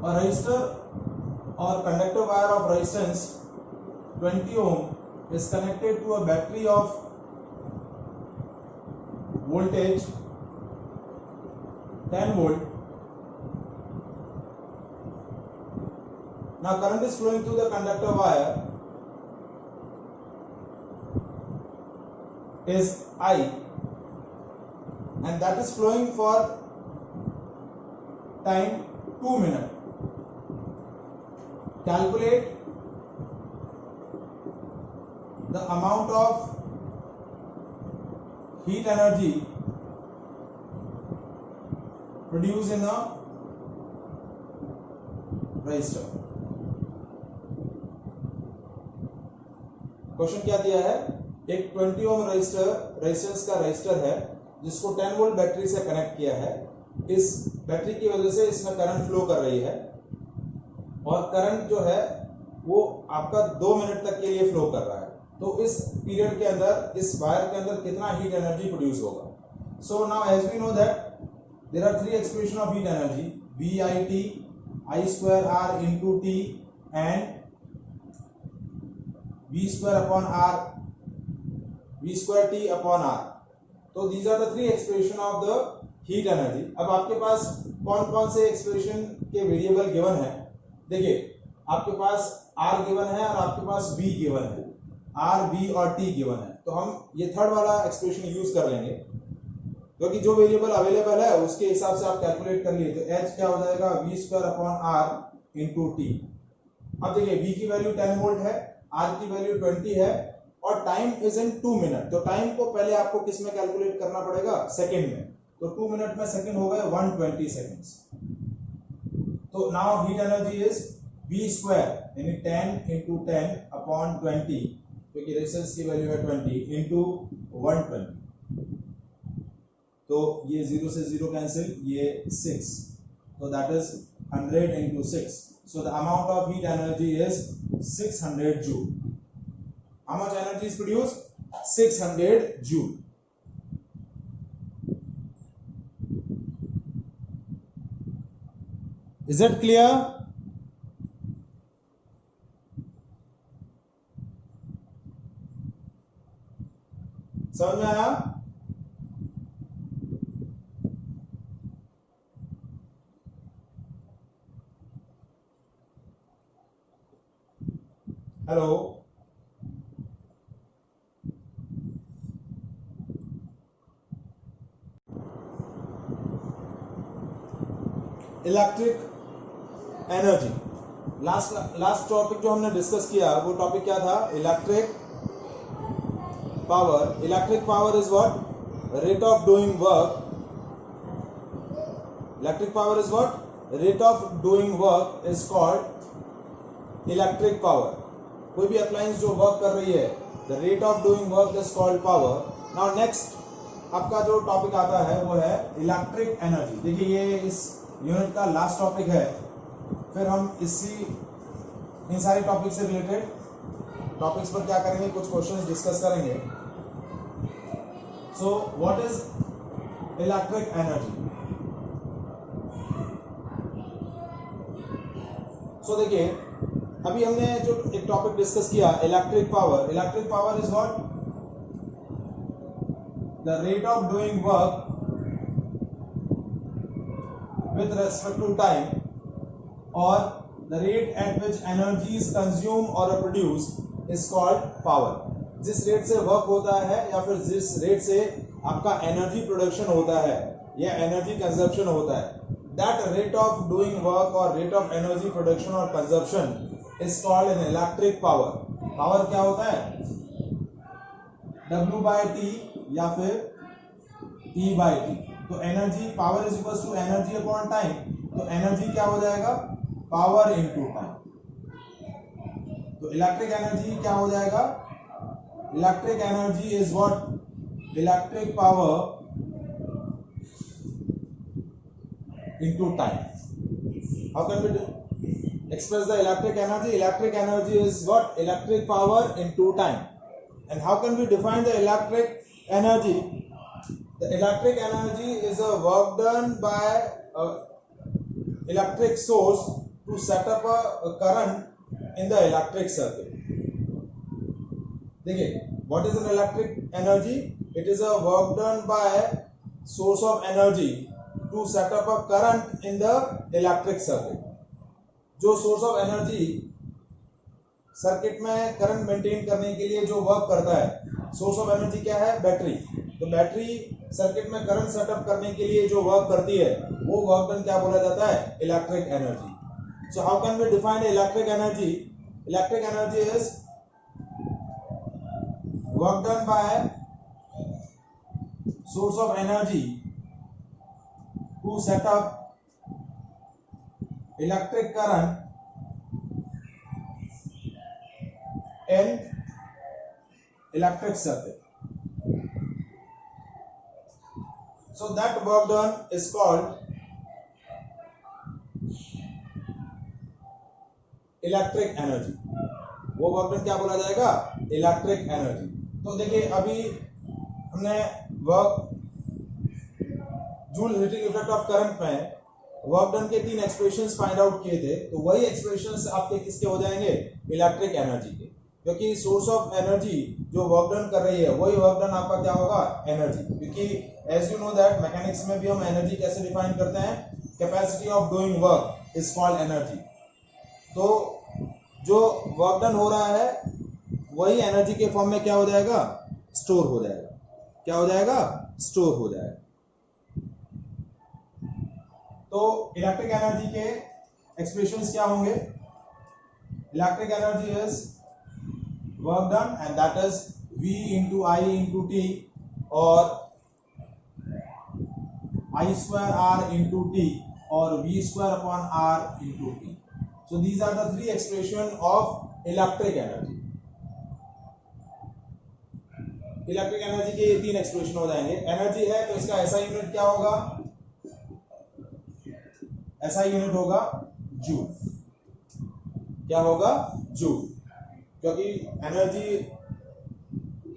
A resistor or conductor wire of resistance 20 ohm is connected to a battery of voltage 10 volt. Now current is flowing through the conductor wire is I, and that is flowing for time 2 minutes. Calculate the amount of heat energy produced in a resistor. Question क्या दिया है, एक 20 ohm resistance का resistor है जिसको 10 volt battery से connect किया है। इस बैटरी की वजह से इसमें करंट फ्लो कर रही है और करंट जो है वो आपका 2 मिनट तक के लिए फ्लो कर रहा है। तो इस पीरियड के अंदर इस वायर के अंदर कितना हीट एनर्जी प्रोड्यूस होगा। So now as we know that there are 3 expression of heat energy, VIT, I2R into T and V2T upon R. तो these are the 3 expression of the heat energy. अब आपके पास कौन कौन से expression के variable given है। देखिए आपके पास R गिवन है और आपके पास V गिवन है, R, V और T गिवन है। तो हम ये थर्ड वाला एक्सप्रेशन यूज कर लेंगे क्योंकि जो वेरिएबल अवेलेबल है उसके हिसाब से आप कैलकुलेट कर लिए। तो H क्या हो जाएगा, V2/R into T। अब देखिए V की वैल्यू 10 वोल्ट है, R की वैल्यू 20 है और टाइम इज इन 2 मिनट। तो टाइम को पहले आपको किस में कैलकुलेट करना पड़ेगा, सेकंड में। तो 2 मिनट में सेकंड हो गए 120 सेकंड्स। तो now heat energy is V2 यानी 10 into 10 upon 20 क्योंकि रेजिस्टेंस की वैल्यू है 20 into 120। तो ये 0 से 0 कैंसिल, ये 6, तो that is 100 into 6। So the amount of heat energy is 600 joule. How much energy is produced? 600 joule. Is that clear? समझ में आया? Hello, electric energy. Last topic जो हमने डिस्कस किया वो टॉपिक क्या था, electric power. Electric power is what, rate of doing work. Electric power is what, rate of doing work is called electric power. कोई भी अप्लायंस जो वर्क कर रही है, the rate of doing work is called power. Now next आपका जो topic आता है वो है इलेक्ट्रिक एनर्जी। देखिए ये इस यूनिट का लास्ट टॉपिक है, फिर हम इन सारे टॉपिक से रिलेटेड टॉपिक्स पर क्या करेंगे, कुछ क्वेश्चंस डिस्कस करेंगे। So what is electric energy. So देखिए अभी हमने जो एक टॉपिक डिस्कस किया electric power. Electric power is what, the rate of doing work with respect to time or the rate at which energy is consumed or produced is called power। जिस rate से work होता है या फिर जिस rate से आपका energy production होता है या एनर्जी कंजप्शन होता है, that rate of doing work or rate of energy production or consumption is called an electric power। Power क्या होता है, W/T या फिर E/T। तो energy, power is equal to energy upon time. तो एनर्जी क्या हो जाएगा, पावर इनटू टाइम। तो इलेक्ट्रिक एनर्जी क्या हो जाएगा, electric energy is what, electric power into time. How can we express the electric energy? Electric energy is what, electric power into time। and how can we define the electric energy? The electric energy is a work done by a electric source to set up a current in the electric circuit. देखिए, what is an electric energy? It is a work done by source of energy to set up a current in the electric circuit. जो source of energy circuit में current maintain करने के लिए जो work करता है, source of energy क्या है? बैटरी। तो बैटरी सर्किट में करंट सेटअप करने के लिए जो वर्क करती है, वो वर्क डन क्या बोला जाता है? Electric energy. So how can we define electric energy? Electric energy is work done by source of energy to set up electric current in electric circuit. So that work done is called electric energy. वो work done क्या बोला जाएगा? Electric energy. तो देखिए, अभी हमने work joule heating effect of current में work done के 3 एक्सप्रेशंस फाइंड आउट किए थे। तो वही एक्सप्रेशंस आपके किसके हो जाएंगे? इलेक्ट्रिक एनर्जी के, क्योंकि सोर्स ऑफ एनर्जी जो वर्क डन कर रही है, वही वर्क डन आपका क्या होगा? एनर्जी। क्योंकि as you know that mechanics में भी हम एनर्जी कैसे डिफाइन करते हैं? Capacity of doing work is called energy. तो जो वर्क डन हो रहा है वही एनर्जी के फॉर्म में क्या हो जाएगा? स्टोर हो जाएगा। क्या हो जाएगा? स्टोर हो जाएगा। तो इलेक्ट्रिक एनर्जी के एक्सप्रेशंस क्या होंगे? Electric energy is work done and that is V into I into T और I square R into T और V square upon R into T. So these are the 3 expression of electric energy. Electric energy के ये 3 expression हो जाएंगे। Energy है तो इसका ऐसा यूनिट क्या होगा? ऐसा यूनिट होगा जूल। क्या होगा? जूल। क्योंकि एनर्जी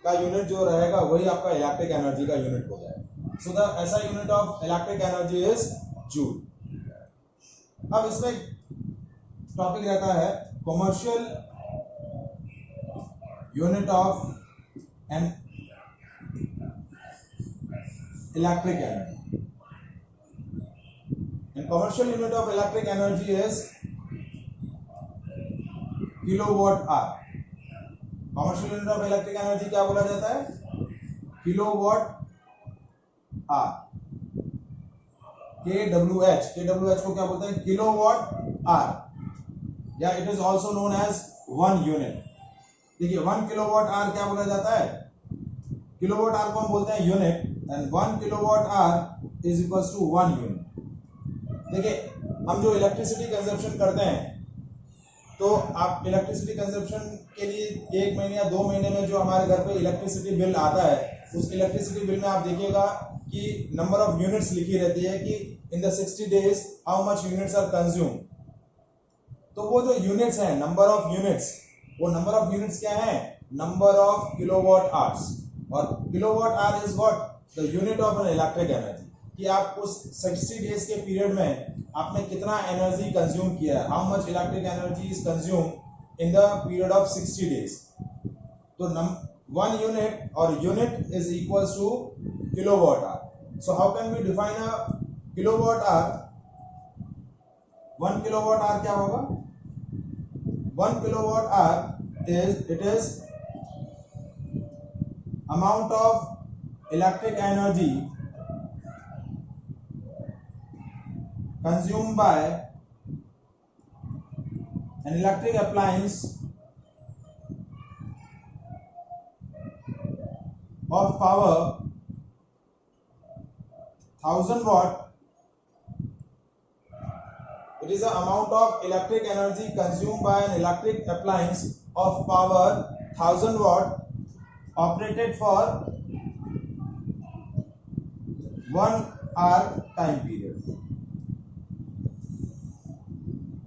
का यूनिट जो रहेगा वही आपका इलेक्ट्रिक एनर्जी का यूनिट हो जाएगा। सो द ऐसा unit of electric energy is joule. अब इसमें टॉपिक रहता है commercial unit of an electric energy. And commercial unit of electric energy is kilowatt hour. Commercial unit of electric energy क्या बोला जाता है? Kilowatt hour. KWH को क्या बोलते हैं? किलोवाट आवर, या it is also known as 1 unit. देखिए, 1 किलोवाट आवर क्या बोला जाता है? किलोवाट आवर को हम बोलते हैं unit, and 1 kilowatt hour is equals to 1 unit. देखिए, हम जो इलेक्ट्रिसिटी कंजप्शन करते हैं, तो आप इलेक्ट्रिसिटी कंजप्शन के लिए 1 महीने या 2 महीने में जो हमारे घर पे इलेक्ट्रिसिटी बिल आता है, उस इलेक्ट्रिसिटी बिल में आप देखिएगा कि नंबर ऑफ यूनिट्स लिखी रहती है कि in the 60 days how much units are consume. तो वो जो यूनिट्स हैं, नंबर ऑफ यूनिट्स, वो नंबर ऑफ यूनिट्स क्या है? Number of kilowatt hours. और kilowatt hour is what? The unit of an electric energy, कि आप उस 60 डेज के पीरियड में आपने कितना एनर्जी कंज्यूम किया है, how much electric energy is consume in the period of 60 days. तो 1 यूनिट और unit is equals to kilowatt hour. So how can we define a kilowatt hour? 1 kilowatt hour क्या होगा? 1 kilowatt hour is amount of electric energy consumed by an electric appliance of power 1000 watt. It is the amount of electric energy consumed by an electric appliance of power 1000 watt operated for 1 hour time period.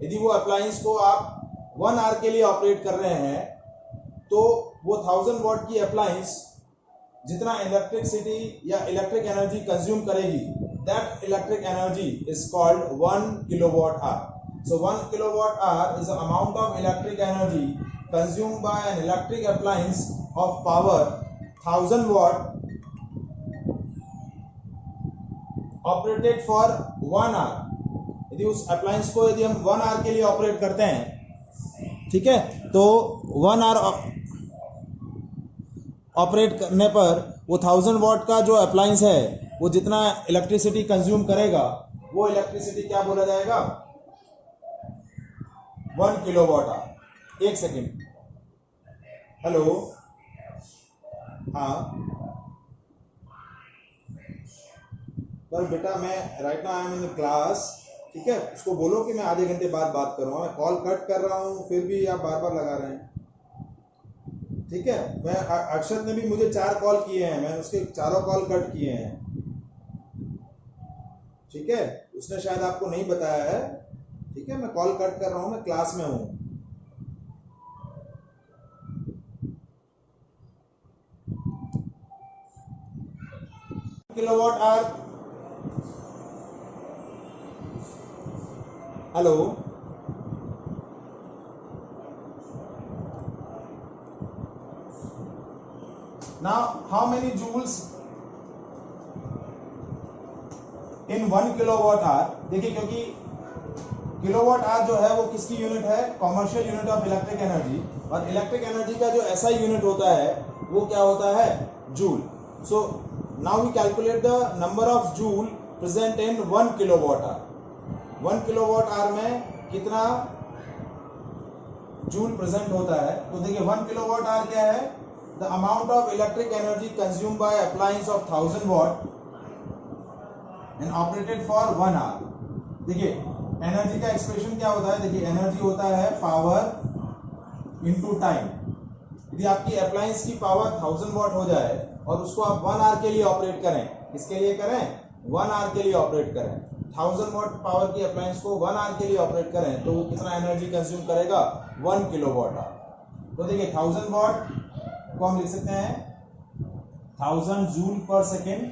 यदि वो appliance को आप 1 our के लिए operate कर रहे हैं, तो वो 1000 वॉट की अप्लायंस जितना इलेक्ट्रिसिटी या इलेक्ट्रिक एनर्जी कंज्यूम करेगी, that electric energy is called 1 kilowatt our. So 1 kilowatt hour is the amount of electric energy consumed by an electric appliance of power 1000 watt operated for 1 hour. यदि उस appliance को यदि हम 1 our के लिए operate करते हैं, ठीक है, तो 1 आवर ऑपरेट करने पर वो 1000 वॉट का जो अप्लायंस है वो जितना इलेक्ट्रिसिटी कंज्यूम करेगा वो इलेक्ट्रिसिटी क्या बोला जाएगा? 1 किलोवाट आवर। एक सेकेंड, हेलो, हाँ, पर बेटा मैं right now I am in class, ठीक है, उसको बोलो कि मैं आधे घंटे बाद बात करूँगा, मैं कॉल कट कर रहा हूँ फिर भी आप बार बार लगा रहे हैं, ठीक है। मैं अक्षत ने भी मुझे 4 कॉल किए हैं, मैंने उसके चारों कॉल कट किए हैं, ठीक है, उसने शायद आपको नहीं बताया है, ठीक है, मैं कॉल कट कर रहा हूँ, मैं क्लास में हूँ। Kilowatt hour, hello, now how many joules in 1 kilowatt our? देखिए, क्योंकि किलोवाट आवर जो है वो किसकी यूनिट है? Commercial unit of electric energy, और इलेक्ट्रिक एनर्जी का जो ऐसा यूनिट होता है वो क्या होता है? Joule. So now we calculate the number of joule present in 1 kilowatt hour. 1 kilowatt hour में कितना जूल प्रेजेंट होता है? तो देखिए 1 किलोवाट आवर क्या है? The amount of electric energy consume by appliance of 1000 watt and operated for 1 hour. देखिए energy का एक्सप्रेशन क्या होता है? देखिए एनर्जी होता है पावर इनटू टाइम। यदि आपकी अप्लायंस की पावर 1000 वॉट हो जाए और उसको आप 1 आवर के लिए ऑपरेट करें, किसके लिए करें? 1 आवर के लिए ऑपरेट करें, 1000 वॉट पावर की अप्लायंस को 1 आवर के लिए ऑपरेट करें, तो वो कितना एनर्जी कंज्यूम करेगा? 1 किलोवाट आवर। तो देखिए 1000 वॉट को हम लिख सकते हैं 1000 जूल पर सेकेंड,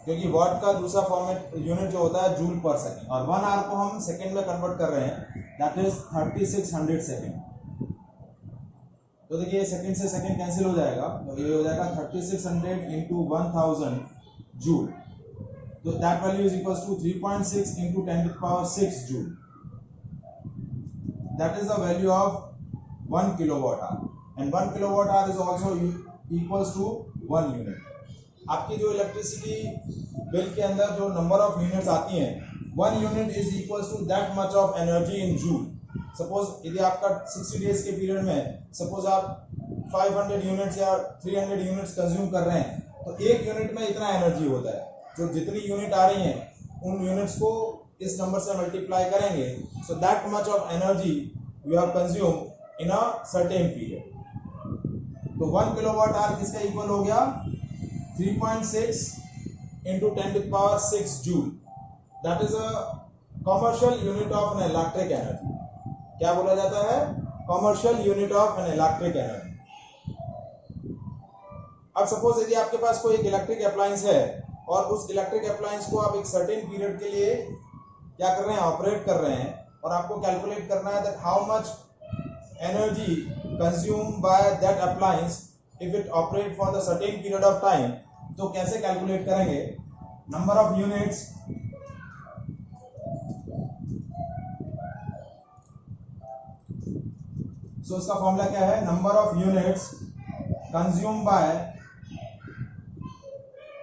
क्योंकि वॉट का दूसरा फॉर्मेट यूनिट जो होता है जूल पर सेकेंड, और 1 आवर को हम सेकेंड में कन्वर्ट कर रहे हैं, दैट इज 3600 सेकेंड। तो देखिए सेकेंड से सेकेंड कैंसिल हो जाएगा, तो ये हो जाएगा 3600 इंटू 1000 जूल, तो that value is equals to 3.6 into 10⁶ joule. That is the value of 1 kilowatt hour, and 1 kilowatt hour is also equals to 1 unit. आपकी जो इलेक्ट्रिसिटी बिल के अंदर जो नंबर ऑफ यूनिट्स आती हैं, 1 unit is equals to that much of energy in joule. Suppose यदि आपका 60 days के पीरियड में सपोज आप 500 यूनिट्स या 300 यूनिट्स कंज्यूम कर रहे हैं, तो एक यूनिट में इतना एनर्जी होता है। जो जितनी यूनिट आ रही हैं उन यूनिट्स को इस नंबर से मल्टीप्लाई करेंगे, so that much of energy you have consume in a certain period. तो 1 किलोवाट आवर किसका इक्वल हो गया? 3.6 into 10⁶ joule. That is a commercial unit of an electric energy. क्या बोला जाता है? Commercial unit of an electric energy. अब suppose यदि आपके पास कोई एक इलेक्ट्रिक अप्लायंस है और उस इलेक्ट्रिक अप्लायंस को आप एक सर्टेन पीरियड के लिए क्या कर रहे हैं? ऑपरेट कर रहे हैं, और आपको कैलकुलेट करना है that how much energy consume by that appliance if it operate for the certain period of time. तो कैसे कैलकुलेट करेंगे? नंबर ऑफ यूनिट्स सो इसका फॉर्मूला क्या है? Number of units consume by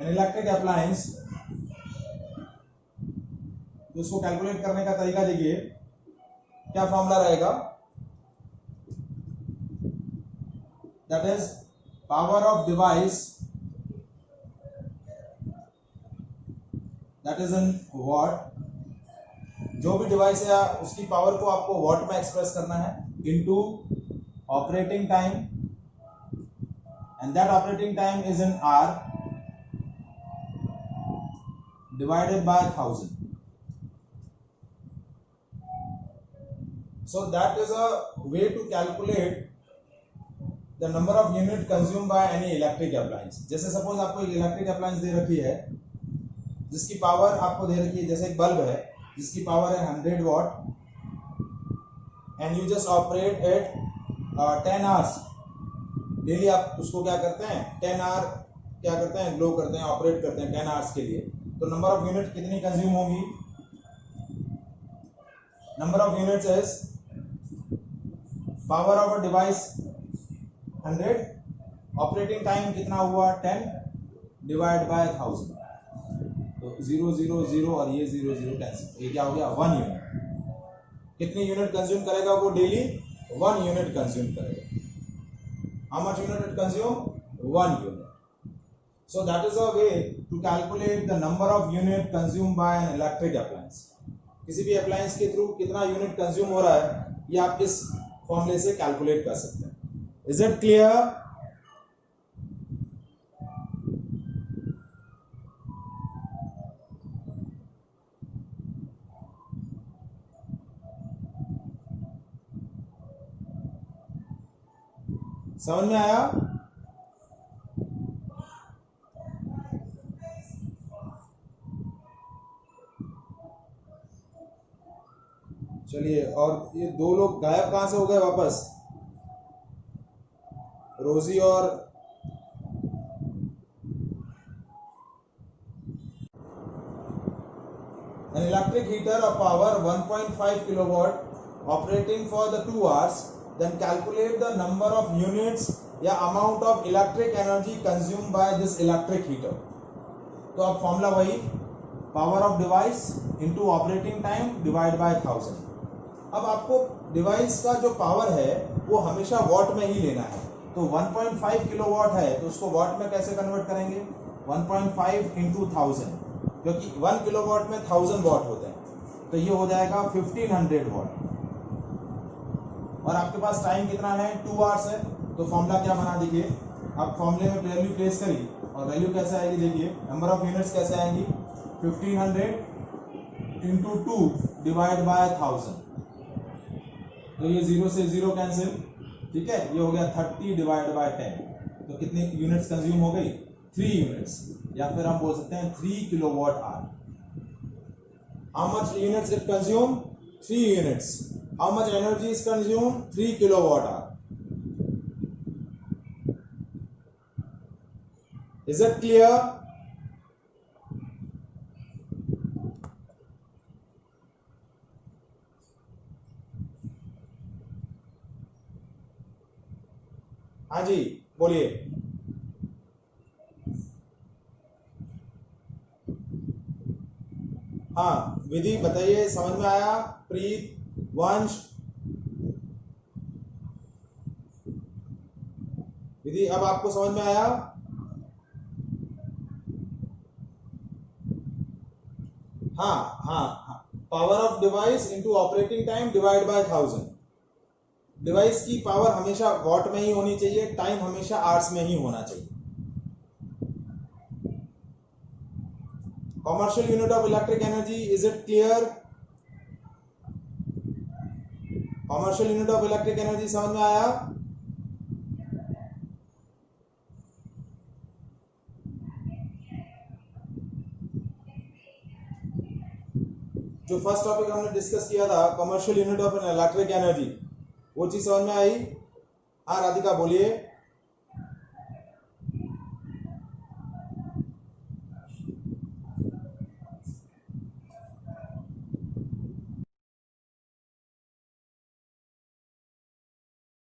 an electric appliance. तो इसको calculate करने का तरीका देखिए, क्या फॉर्मूला रहेगा? That is power of device, that is in what. जो भी डिवाइस है उसकी पावर को आपको वॉट में एक्सप्रेस करना है, into operating time, and that operating time is in hour, divided by 1000. So that is a way to calculate the number of unit consumed by any electric appliance. जैसे suppose आपको एक electric appliance दे रखी है जिसकी power आपको दे रखी है, जैसे एक बल्ब है जिसकी पावर है 100 what, and you just operate at 10 hours daily, आप उसको क्या करते हैं 10 आवर क्या करते हैं ग्लो करते हैं, ऑपरेट करते हैं 10 आवर्स के लिए, तो नंबर ऑफ यूनिट कितनी कंज्यूम होगी? Number of units is power of a device 100, operating time कितना हुआ 10 डिवाइड बाय 1000, तो 0 0 0 और ये 0 0 कैंसिल, ये क्या हो गया 1 यूनिट। कितनी यूनिट कंज्यूम करेगा वो डेली? 1 यूनिट कंज्यूम करेगा। How much unit it consume? 1 unit. So that is a way to calculate the number of unit consumed by an electric appliance. किसी भी appliance के थ्रू कितना यूनिट कंज्यूम हो रहा है ये आप इस फॉर्मूले से कैलकुलेट कर सकते हैं। Is it clear? समझ में आया? चलिए, और ये दो लोग गायब कहां से हो गए वापस? रोजी और an electric heater of power 1.5 kilowatt operating for the 2 hours, then calculate the number of units या amount of electric energy consumed by this electric heater। तो अब फॉर्मूला वही, power of device into operating time divide by 1000। अब आपको device का जो power है वो हमेशा वॉट में ही लेना है, तो 1.5 किलोवाट है तो उसको वॉट में कैसे कन्वर्ट करेंगे? 1.5 इंटू 1000, क्योंकि 1 किलोवाट में 1000 वॉट होते हैं, तो ये हो जाएगा 1500 वॉट। और आपके पास टाइम कितना है? 2 आवर्स है, तो फॉर्मूला क्या बना? देखिए, आप फॉर्मूले में वैल्यू प्लेस करिए और वैल्यू कैसे आएगी? देखिए, नंबर ऑफ यूनिट्स कैसे आएंगी? 1500 इंटू 2 डिवाइड बाय 1000, तो ये 0 से 0 कैंसिल, ठीक है, ये हो गया 30 डिवाइड बाय 10, तो कितनी यूनिट्स कंज्यूम हो गई? 3 यूनिट्स, या फिर हम बोल सकते हैं 3 kilowatt hour. How much units it consume? 3 units. How much energy is consume? 3 kilowatt hour. Is it clear? हाँ जी, बोलिए। हाँ, विधि बताइए, समझ में आया? प्रीत, वंश, विधि अब आपको समझ में आया? हाँ हाँ, power of device into operating time divide by 1000। Device की पावर हमेशा वॉट में ही होनी चाहिए, टाइम हमेशा आवर्स में ही होना चाहिए। Commercial unit of electric energy, is it clear? Commercial unit of electric energy समझ में आया? जो फर्स्ट टॉपिक हमने डिस्कस किया था, commercial unit of electric energy, वो चीज समझ में आई? हाँ राधिका बोलिए।